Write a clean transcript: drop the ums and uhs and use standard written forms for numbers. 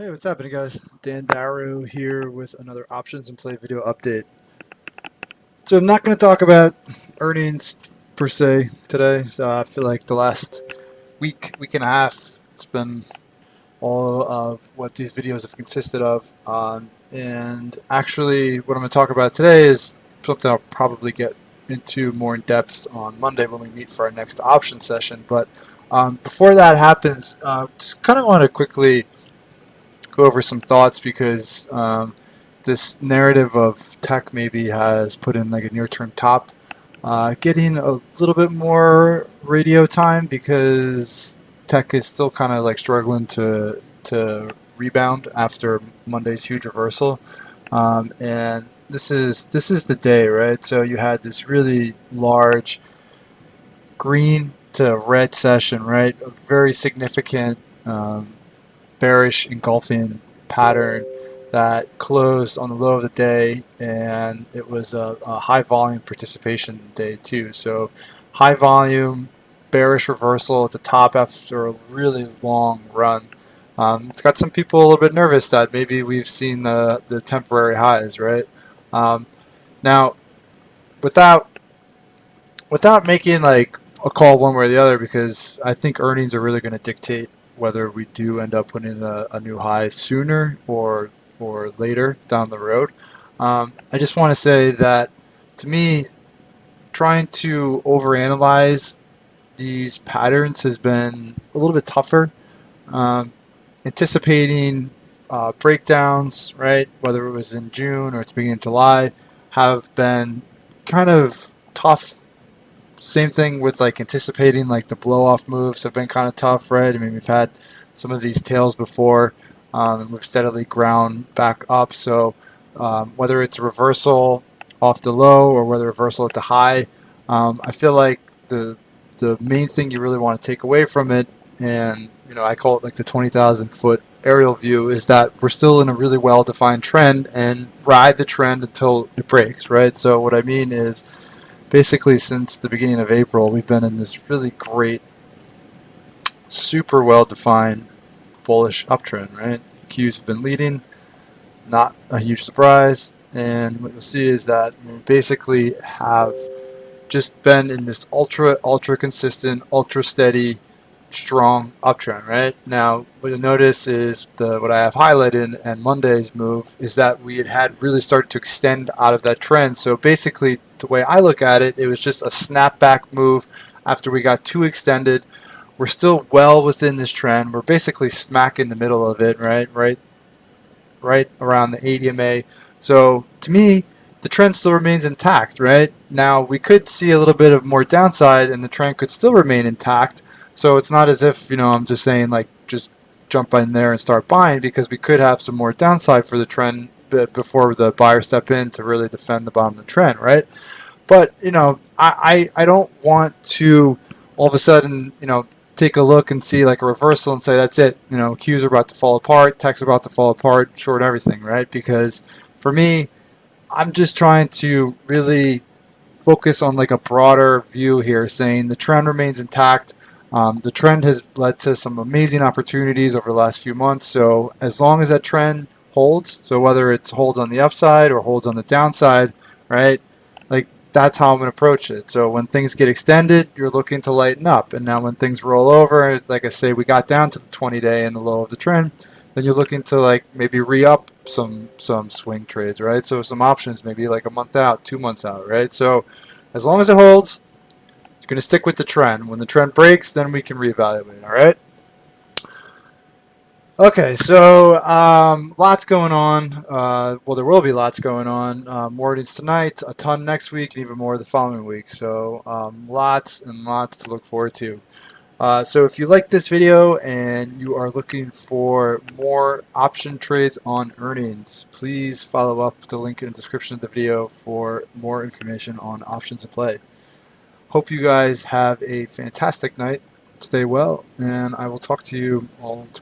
Hey, what's happening, guys? Dan Darrow here with another Options and Play video update. So I'm not going to talk about earnings per se today. So I feel like the last week and a half, it's been all of what these videos have consisted of. And actually, what I'm going to talk about today is something I'll probably get into more in depth on Monday when we meet for our next option session. But before that happens, just kind of want to quickly go over some thoughts because this narrative of tech maybe has put in like a near-term top, getting a little bit more radio time because tech is still kind of like struggling to rebound after Monday's huge reversal, and this is the day, right? So you had this really large green to red session, right? A very significant bearish engulfing pattern that closed on the low of the day, and it was a high volume participation day too. So high volume bearish reversal at the top after a really long run. It's got some people a little bit nervous that maybe we've seen the temporary highs, right? Now, without making like a call one way or the other, because I think earnings are really going to dictate whether we do end up putting a new high sooner or later down the road. I just want to say that to me, trying to overanalyze these patterns has been a little bit tougher. Um, Anticipating breakdowns, right, whether it was in June or it's beginning of July, have been kind of tough. Same thing with like anticipating like the blow off moves have been kind of tough, right? I mean, we've had some of these tails before, and we've steadily ground back up. So whether it's a reversal off the low or whether reversal at the high, I feel like the main thing you really want to take away from it, and I call it like the 20,000-foot aerial view, is that we're still in a really well-defined trend and ride the trend until it breaks, right? So what I mean is, basically since the beginning of April, we've been in this really great, super well-defined bullish uptrend, right? Qs have been leading, not a huge surprise, and what you'll see is that we basically have just been in this ultra consistent, ultra steady, strong uptrend, right? Now, what you'll notice is what I have highlighted and Monday's move is that we had really started to extend out of that trend. So basically, the way I look at it, it was just a snapback move after we got too extended. We're still well within this trend. We're basically smack in the middle of it, right around the 80 MA. So to me, the trend still remains intact, right? Now, we could see a little bit of more downside and the trend could still remain intact. So it's not as if, I'm just saying like just jump in there and start buying, because we could have some more downside for the trend before the buyer step in to really defend the bottom of the trend, right? But, I don't want to all of a sudden, take a look and see like a reversal and say that's it. Qs are about to fall apart, tech's about to fall apart, short everything, right? Because for me, I'm just trying to really focus on like a broader view here, saying the trend remains intact. The trend has led to some amazing opportunities over the last few months. So as long as that trend holds, so whether it holds on the upside or holds on the downside, right? Like that's how I'm going to approach it. So when things get extended, you're looking to lighten up. And now when things roll over, like I say, we got down to the 20-day and the low of the trend, then you're looking to like maybe re-up some swing trades, right? So some options, maybe like a month out, 2 months out, right? So as long as it holds, it's going to stick with the trend. When the trend breaks, then we can reevaluate, all right? Okay, so lots going on. Well, there will be lots going on. More news tonight, a ton next week, and even more the following week. So lots and lots to look forward to. So if you like this video and you are looking for more option trades on earnings, please follow up with the link in the description of the video for more information on options to play. Hope you guys have a fantastic night. Stay well, and I will talk to you all tomorrow.